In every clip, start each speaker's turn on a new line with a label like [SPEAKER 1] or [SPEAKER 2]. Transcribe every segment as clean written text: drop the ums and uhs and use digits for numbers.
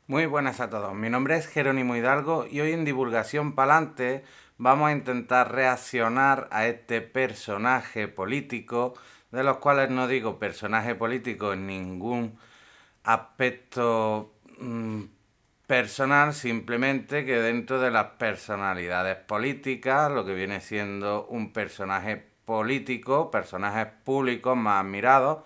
[SPEAKER 1] Muy buenas a todos, mi nombre es Jerónimo Hidalgo y hoy en Divulgación Palante vamos a intentar reaccionar a este personaje político, de los cuales no digo personaje político en ningún aspecto personal, simplemente que dentro de las personalidades políticas, lo que viene siendo un personaje político, personajes públicos más admirados.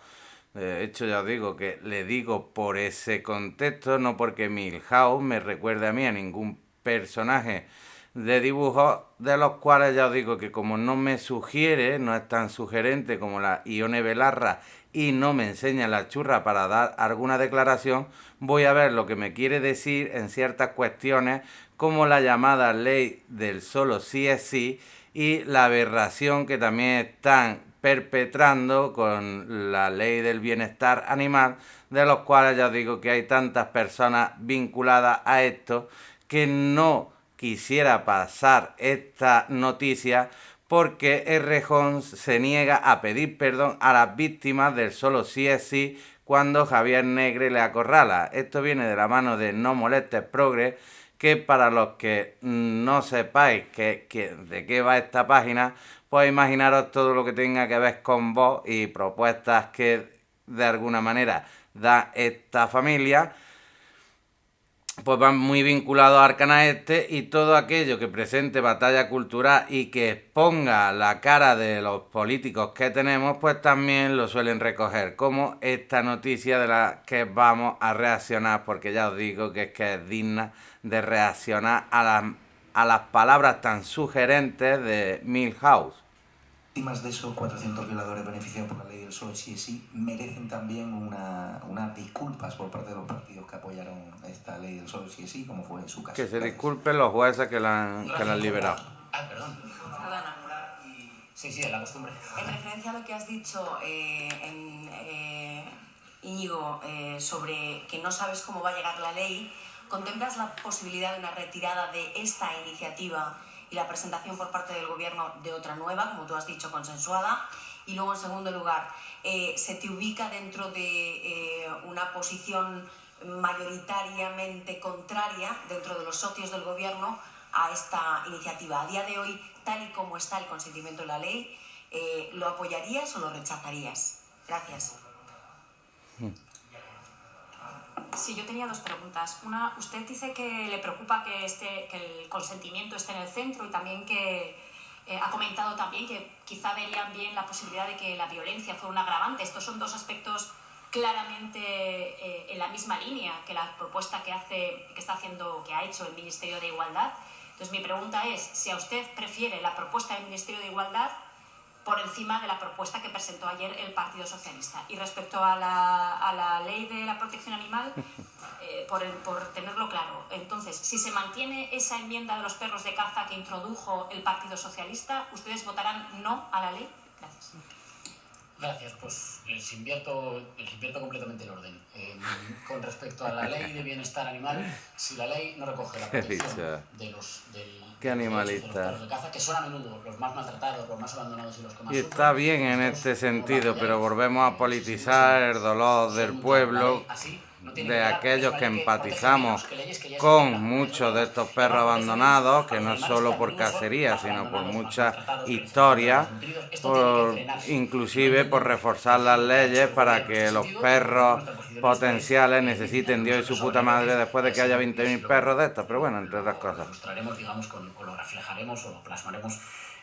[SPEAKER 1] De hecho, ya os digo que le digo por ese contexto, no porque Milhouse me recuerde a mí a ningún personaje de dibujos, de los cuales ya os digo que como no me sugiere, no es tan sugerente como la Ione Belarra y no me enseña la churra para dar alguna declaración, voy a ver lo que me quiere decir en ciertas cuestiones como la llamada ley del solo sí es sí y la aberración que también están perpetrando con la ley del bienestar animal, de los cuales ya os digo que hay tantas personas vinculadas a esto que no quisiera pasar esta noticia porque Errejón se niega a pedir perdón a las víctimas del solo sí es sí cuando Javier Negre le acorrala. Esto viene de la mano de No Molestes Progre, que para los que no sepáis de qué va esta página, pues imaginaros todo lo que tenga que ver con vos y propuestas que de alguna manera da esta familia, pues van muy vinculados a Arcana Este, y todo aquello que presente batalla cultural y que exponga la cara de los políticos que tenemos, pues también lo suelen recoger, como esta noticia de la que vamos a reaccionar, porque ya os digo que es digna de reaccionar a las palabras tan sugerentes de Milhouse.
[SPEAKER 2] Víctimas de esos 400 violadores beneficiados por la ley del solo sí es sí merecen también unas disculpas por parte de los partidos que apoyaron esta ley del solo sí es sí, como fue en su caso.
[SPEAKER 1] Que se
[SPEAKER 2] Gracias.
[SPEAKER 1] disculpen los jueces que la han liberado.
[SPEAKER 3] Perdón. Perdona. Sí, sí, es la costumbre. En referencia a lo que has dicho, Íñigo, sobre que no sabes cómo va a llegar la ley, ¿contemplas la posibilidad de una retirada de esta iniciativa y la presentación por parte del gobierno de otra nueva, como tú has dicho, consensuada? Y luego, en segundo lugar, ¿se te ubica dentro de una posición mayoritariamente contraria dentro de los socios del gobierno a esta iniciativa? A día de hoy, tal y como está el consentimiento de la ley, ¿lo apoyarías o lo rechazarías? Gracias.
[SPEAKER 4] Sí, yo tenía dos preguntas. Una, usted dice que le preocupa que el consentimiento esté en el centro y también que ha comentado también que quizá verían bien la posibilidad de que la violencia fuera un agravante. Estos son dos aspectos claramente en la misma línea que la propuesta que ha hecho el Ministerio de Igualdad. Entonces mi pregunta es si a usted prefiere la propuesta del Ministerio de Igualdad por encima de la propuesta que presentó ayer el Partido Socialista. Y respecto a la ley de la protección animal, por tenerlo claro, entonces, si se mantiene esa enmienda de los perros de caza que introdujo el Partido Socialista, ¿ustedes votarán no a la ley? Gracias.
[SPEAKER 3] Gracias, pues les invierto completamente el orden. Con respecto a la ley de bienestar animal, si la ley no recoge la protección de los
[SPEAKER 1] Qué animalista.
[SPEAKER 3] perros de caza, que son a menudo los más maltratados, los más abandonados y los que más
[SPEAKER 1] Y
[SPEAKER 3] sufren,
[SPEAKER 1] está bien en este sentido, pero volvemos a politizar el dolor del pueblo, de aquellos que empatizamos con muchos de estos perros abandonados, que no solo por cacería, sino por muchas historias, inclusive por reforzar las leyes para que los perros potenciales necesiten Dios y su puta madre después de que haya 20.000 perros de estos, pero bueno, entre otras cosas.
[SPEAKER 3] Lo ilustraremos, digamos, o lo reflejaremos o lo plasmaremos.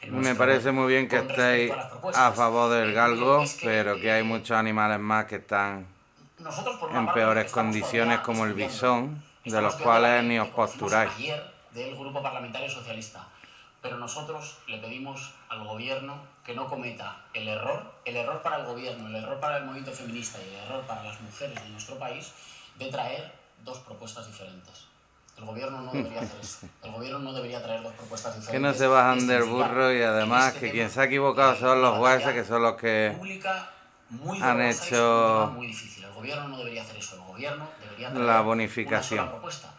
[SPEAKER 1] Me parece muy bien que estéis a favor del galgo, pero que hay muchos animales más que están en peores condiciones, como el bisón, de los cuales ni os posturáis.
[SPEAKER 3] Ayer del Grupo Parlamentario Socialista, pero nosotros le pedimos al gobierno que no cometa el error para el gobierno, el error para el movimiento feminista y el error para las mujeres de nuestro país, de traer dos propuestas diferentes. El gobierno no debería hacer eso. El gobierno no debería traer dos propuestas diferentes.
[SPEAKER 1] Que no se bajan del burro, y además que quien se ha equivocado son los jueces, que son los que han hecho
[SPEAKER 3] muy difícil. El gobierno no debería hacer eso. El gobierno debería traer
[SPEAKER 1] la bonificación.
[SPEAKER 3] una sola propuesta.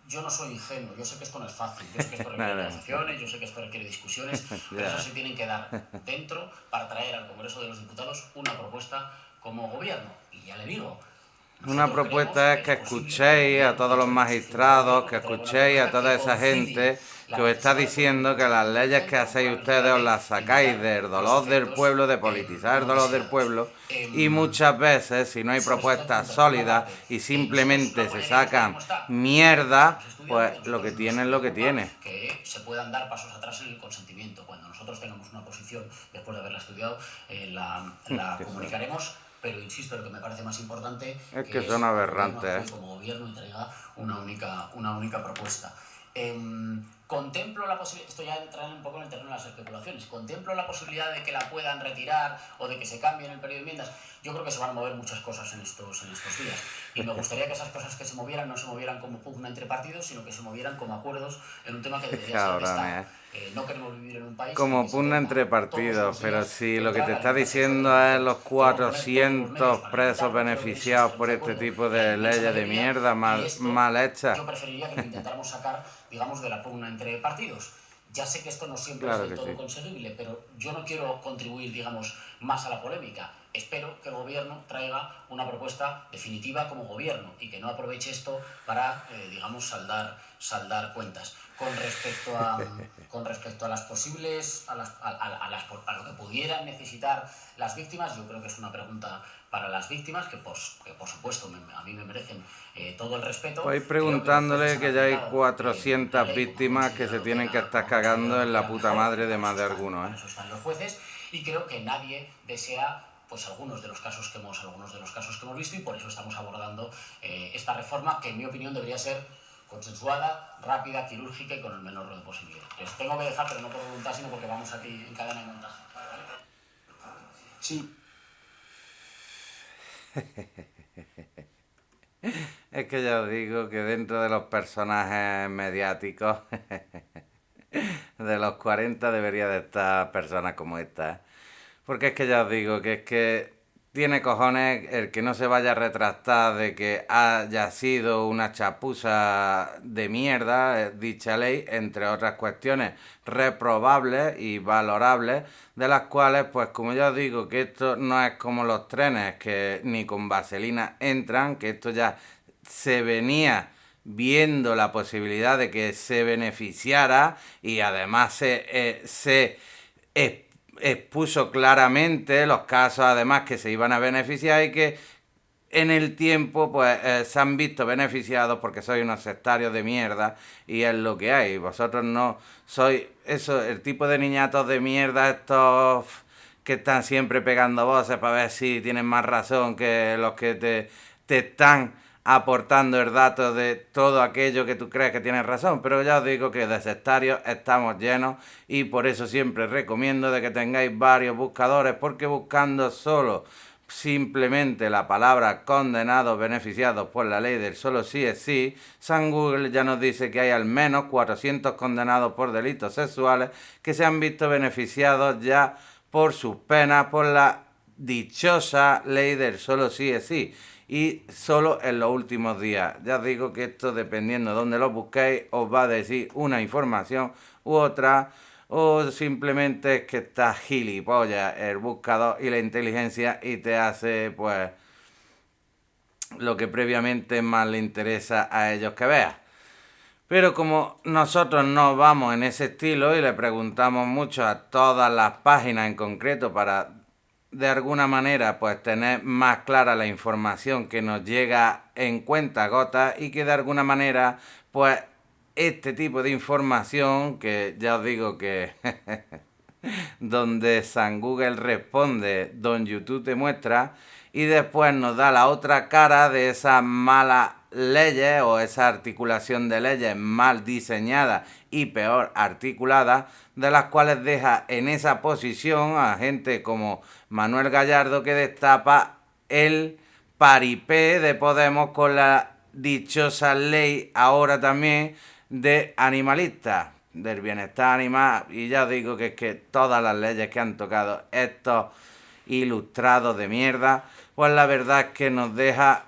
[SPEAKER 3] Yo no soy ingenuo, yo sé que esto no es fácil, yo sé que esto requiere negociaciones, yo sé que esto requiere discusiones, pero eso se tienen que dar dentro para traer al Congreso de los Diputados una propuesta como gobierno. Y ya le digo,
[SPEAKER 1] Una propuesta es que escuchéis a todos los magistrados, que escuchéis a toda esa gente que os está diciendo que las leyes que hacéis ustedes os las sacáis del dolor del pueblo, de politizar el dolor del pueblo, y muchas veces, si no hay propuestas sólidas y simplemente se sacan mierda, pues lo que tiene es lo que tiene.
[SPEAKER 5] Que se puedan dar pasos atrás en el consentimiento. Cuando nosotros tengamos una posición, después de haberla estudiado, la comunicaremos. Pero insisto, lo que me parece más importante
[SPEAKER 1] es que son aberrantes,
[SPEAKER 5] como gobierno y traiga una única propuesta. Contemplo la posibilidad, esto ya entra un poco en el terreno de las especulaciones, contemplo la posibilidad de que la puedan retirar o de que se cambie en el periodo de enmiendas. Yo creo que se van a mover muchas cosas en estos días y me gustaría que esas cosas que se movieran no se movieran como pugna entre partidos, sino que se movieran como acuerdos en un tema que debería ser de Estado. No queremos vivir en un país
[SPEAKER 1] como pugna entre partidos, pero si lo que te está diciendo es los 400 presos beneficiados por este tipo de leyes de mierda mal hechas.
[SPEAKER 5] Yo preferiría que lo intentáramos sacar, digamos, de la pugna entre partidos. Ya sé que esto no siempre
[SPEAKER 1] Claro
[SPEAKER 5] es del todo
[SPEAKER 1] sí.
[SPEAKER 5] conseguible, pero yo no quiero contribuir, digamos, más a la polémica. Espero que el gobierno traiga una propuesta definitiva como gobierno y que no aproveche esto para, digamos, saldar cuentas. Con respecto a las posibles, a lo que pudieran necesitar las víctimas, yo creo que es una pregunta para las víctimas que por supuesto a mí me merecen todo el respeto.
[SPEAKER 1] Pues preguntándole que ya hay 400 víctimas que se tienen que estar cagando en la puta madre de más de algunos.
[SPEAKER 5] Eso están los jueces y creo que nadie desea pues algunos de los casos que hemos visto y por eso estamos abordando esta reforma que en mi opinión debería ser consensuada, rápida, quirúrgica y con el menor ruido posible. Les tengo que dejar, pero no por voluntad, sino porque vamos aquí en cadena de montaje.
[SPEAKER 2] Sí.
[SPEAKER 1] Es que ya os digo que dentro de los personajes mediáticos de los 40 debería de estar personas como esta. Porque es que ya os digo que es que tiene cojones el que no se vaya a retractar de que haya sido una chapuza de mierda dicha ley, entre otras cuestiones reprobables y valorables, de las cuales, pues como ya os digo, que esto no es como los trenes que ni con vaselina entran, que esto ya se venía viendo la posibilidad de que se beneficiara y además se expuso claramente los casos además que se iban a beneficiar y que en el tiempo pues se han visto beneficiados porque sois unos sectarios de mierda y es lo que hay. Vosotros no sois eso, el tipo de niñatos de mierda estos que están siempre pegando voces para ver si tienen más razón que los que te están aportando el dato de todo aquello que tú crees que tienes razón, pero ya os digo que de sectarios estamos llenos y por eso siempre recomiendo de que tengáis varios buscadores, porque buscando solo simplemente la palabra condenados beneficiados por la ley del solo sí es sí, San Google ya nos dice que hay al menos 400 condenados por delitos sexuales que se han visto beneficiados ya por sus penas por la dichosa ley del solo sí es sí. Y solo en los últimos días. Ya os digo que esto, dependiendo de dónde lo busquéis, os va a decir una información u otra, o simplemente es que está gilipollas el buscador y la inteligencia y te hace, pues, lo que previamente más le interesa a ellos que veas. Pero como nosotros no vamos en ese estilo y le preguntamos mucho a todas las páginas en concreto para de alguna manera pues tener más clara la información que nos llega en cuentagotas y que de alguna manera pues este tipo de información que ya os digo que donde San Google responde, don YouTube te muestra y después nos da la otra cara de esas malas leyes o esa articulación de leyes mal diseñadas y peor articuladas, de las cuales deja en esa posición a gente como Manuel Gallardo que destapa el paripé de Podemos con la dichosa ley ahora también de animalistas, del bienestar animal, y ya os digo que es que todas las leyes que han tocado estos ilustrados de mierda, pues la verdad es que nos deja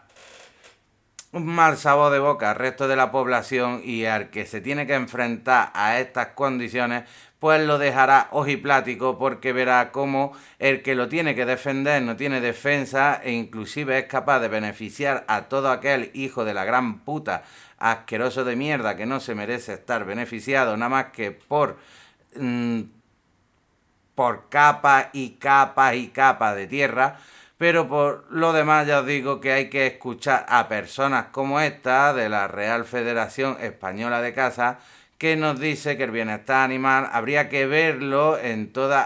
[SPEAKER 1] un mal sabor de boca al resto de la población, y al que se tiene que enfrentar a estas condiciones, pues lo dejará ojiplático, porque verá cómo el que lo tiene que defender no tiene defensa, e inclusive es capaz de beneficiar a todo aquel hijo de la gran puta asqueroso de mierda que no se merece estar beneficiado, nada más que por capas y capas y capas de tierra. Pero por lo demás ya os digo que hay que escuchar a personas como esta de la Real Federación Española de Caza, que nos dice que el bienestar animal habría que verlo en todo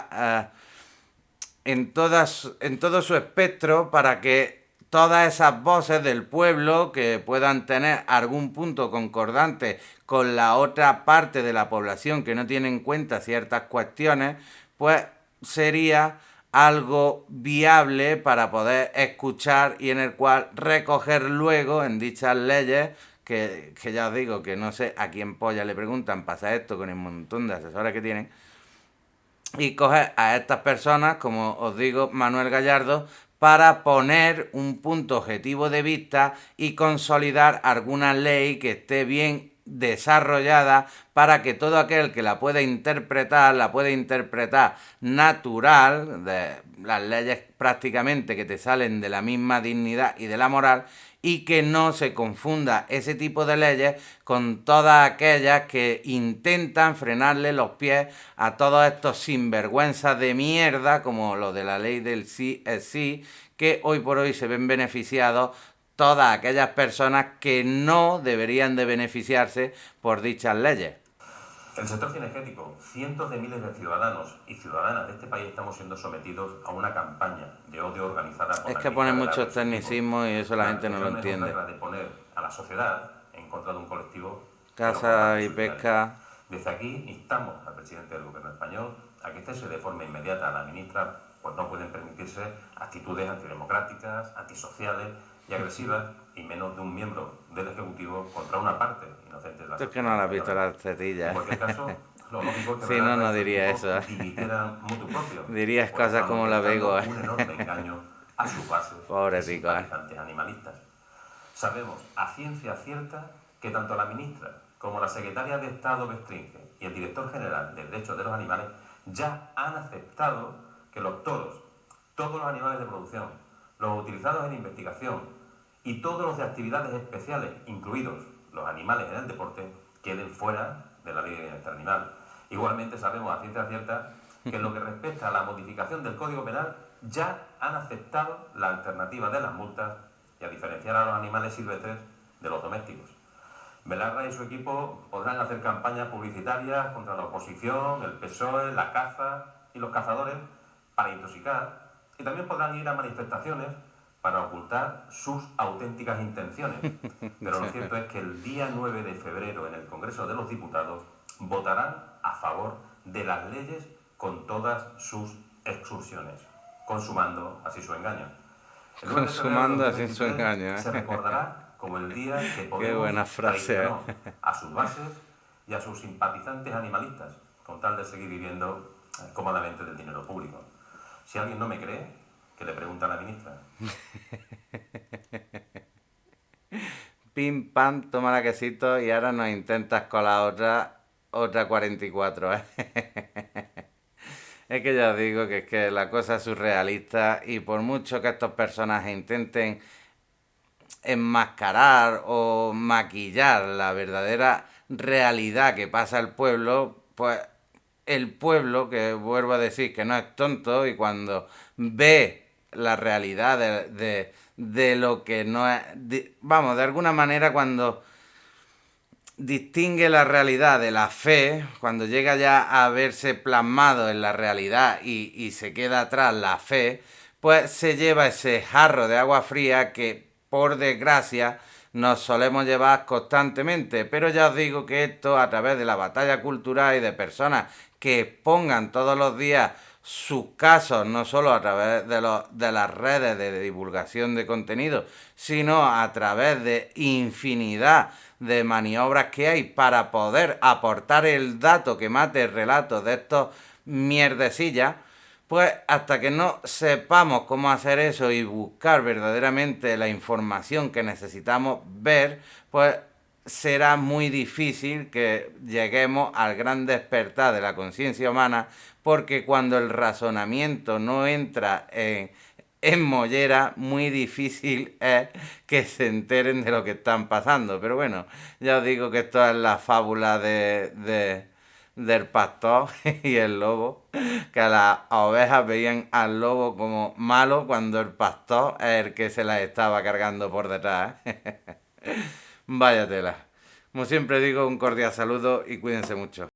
[SPEAKER 1] su espectro, para que todas esas voces del pueblo que puedan tener algún punto concordante con la otra parte de la población que no tiene en cuenta ciertas cuestiones, pues sería algo viable para poder escuchar, y en el cual recoger luego en dichas leyes, que ya os digo que no sé a quién polla le preguntan, pasa esto con el montón de asesores que tienen, y coger a estas personas, como os digo, Manuel Gallardo, para poner un punto objetivo de vista y consolidar alguna ley que esté bien desarrollada, para que todo aquel que la pueda interpretar natural, de las leyes prácticamente que te salen de la misma dignidad y de la moral, y que no se confunda ese tipo de leyes con todas aquellas que intentan frenarle los pies a todos estos sinvergüenzas de mierda, como lo de la ley del sí es sí, que hoy por hoy se ven beneficiados todas aquellas personas que no deberían de beneficiarse por dichas leyes.
[SPEAKER 6] El sector cinegético, cientos de miles de ciudadanos y ciudadanas de este país estamos siendo sometidos a una campaña de odio organizada por
[SPEAKER 1] Es que ponen muchos tecnicismos y eso la gente no lo entiende.
[SPEAKER 6] de poner a la sociedad en contra de un colectivo.
[SPEAKER 1] Caza y pesca.
[SPEAKER 6] Desde aquí instamos al presidente del gobierno español a que cese de forma inmediata a la ministra, pues no pueden permitirse actitudes antidemocráticas, antisociales y agresivas, y menos de un miembro del Ejecutivo contra una parte inocente de la sociedad.
[SPEAKER 1] Tú es que no le has visto las tetillas.
[SPEAKER 6] En cualquier caso, lo lógico es que
[SPEAKER 1] si no, no diría eso. Dirías cosas como la Bego.
[SPEAKER 6] Un enorme engaño a sus bases simpatizantes animalistas. Sabemos a ciencia cierta que tanto la ministra como la secretaria de Estado Bestringe y el director general de Derechos de los Animales ya han aceptado que los toros, todos los animales de producción, los utilizados en investigación y todos los de actividades especiales, incluidos los animales en el deporte, queden fuera de la ley de bienestar animal. Igualmente sabemos a ciencia cierta que en lo que respecta a la modificación del Código Penal ya han aceptado la alternativa de las multas y a diferenciar a los animales silvestres de los domésticos. Belarra y su equipo podrán hacer campañas publicitarias contra la oposición, el PSOE, la caza y los cazadores para intoxicar, y también podrán ir a manifestaciones para ocultar sus auténticas intenciones. Pero lo cierto es que el día 9 de febrero en el Congreso de los Diputados votarán a favor de las leyes con todas sus excursiones, consumando así su engaño.
[SPEAKER 1] Consumando así su engaño.
[SPEAKER 6] Se recordará como el día que
[SPEAKER 1] Qué buena frase.
[SPEAKER 6] traicionó a sus bases y a sus simpatizantes animalistas, con tal de seguir viviendo cómodamente del dinero público. Si alguien no me cree, que le pregunta a la ministra.
[SPEAKER 1] Pim, pam, toma la quesito, y ahora nos intentas con la otra 44, ¿eh? Es que ya os digo que es que la cosa es surrealista, y por mucho que estos personajes intenten enmascarar o maquillar la verdadera realidad que pasa al pueblo, pues el pueblo, que vuelvo a decir que no es tonto, y cuando ve la realidad de lo que no es... de alguna manera, cuando distingue la realidad de la fe, cuando llega ya a verse plasmado en la realidad y se queda atrás la fe, pues se lleva ese jarro de agua fría que, por desgracia, nos solemos llevar constantemente. Pero ya os digo que esto, a través de la batalla cultural y de personas que pongan todos los días sus casos, no solo a través de las redes de divulgación de contenido, sino a través de infinidad de maniobras que hay para poder aportar el dato que mate el relato de estos mierdecillas, pues hasta que no sepamos cómo hacer eso y buscar verdaderamente la información que necesitamos ver, pues será muy difícil que lleguemos al gran despertar de la conciencia humana, porque cuando el razonamiento no entra en mollera, muy difícil es que se enteren de lo que están pasando. Pero bueno, ya os digo que esto es la fábula del pastor y el lobo, que las ovejas veían al lobo como malo cuando el pastor es el que se las estaba cargando por detrás. Vaya tela. Como siempre digo, un cordial saludo y cuídense mucho.